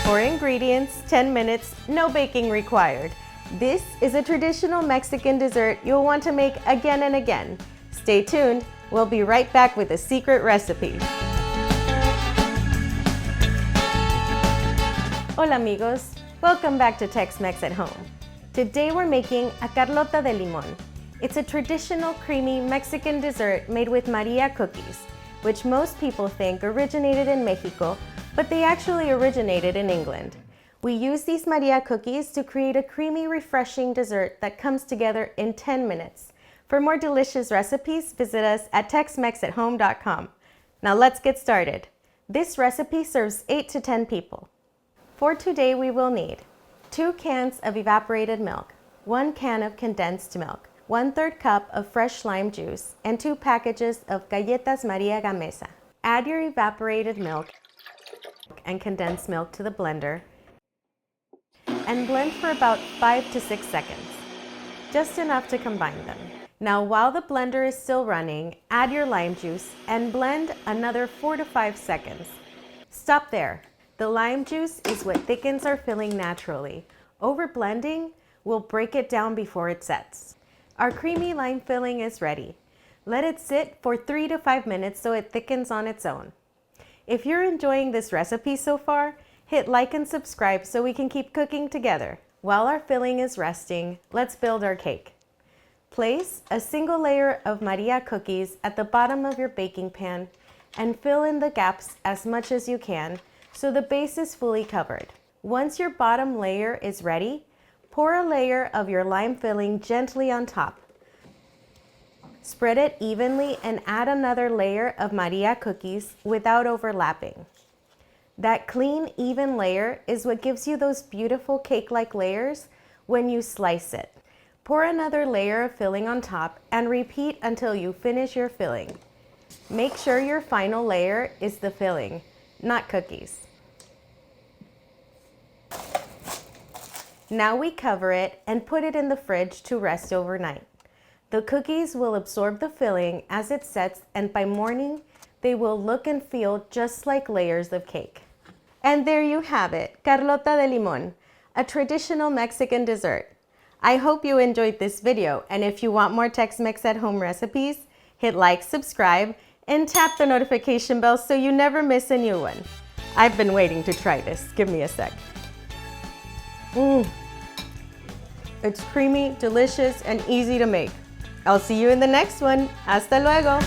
4 ingredients, 10 minutes, no baking required. This is a traditional Mexican dessert you'll want to make again and again. Stay tuned, we'll be right back with a secret recipe. Hola amigos, welcome back to Tex-Mex at Home. Today we're making a Carlota de Limón. It's a traditional creamy Mexican dessert made with Maria cookies, which most people think originated in Mexico, but they actually originated in England. We use these Maria cookies to create a creamy, refreshing dessert that comes together in 10 minutes. For more delicious recipes, visit us at texmexathome.com. Now let's get started. This recipe serves 8 to 10 people. For today, we will need 2 cans of evaporated milk, 1 can of condensed milk, 1/3 cup of fresh lime juice, and 2 packages of Galletas María Gamesa. Add your evaporated milk and condensed milk to the blender and blend for about 5 to 6 seconds, just enough to combine them. Now, while the blender is still running, add your lime juice and blend another 4 to 5 seconds. Stop there. The lime juice is what thickens our filling naturally. Over blending will break it down before it sets. Our creamy lime filling is ready. Let it sit for 3 to 5 minutes so it thickens on its own. If you're enjoying this recipe so far, hit like and subscribe so we can keep cooking together. While our filling is resting, let's build our cake. Place a single layer of Maria cookies at the bottom of your baking pan and fill in the gaps as much as you can so the base is fully covered. Once your bottom layer is ready, pour a layer of your lime filling gently on top. Spread it evenly and add another layer of Maria cookies without overlapping. That clean, even layer is what gives you those beautiful cake-like layers when you slice it. Pour another layer of filling on top and repeat until you finish your filling. Make sure your final layer is the filling, not cookies. Now we cover it and put it in the fridge to rest overnight. The cookies will absorb the filling as it sets, and by morning, they will look and feel just like layers of cake. And there you have it, Carlota de Limón, a traditional Mexican dessert. I hope you enjoyed this video, and if you want more Tex-Mex at Home recipes, hit like, subscribe, and tap the notification bell so you never miss a new one. I've been waiting to try this. Give me a sec. It's creamy, delicious, and easy to make. I'll see you in the next one. Hasta luego.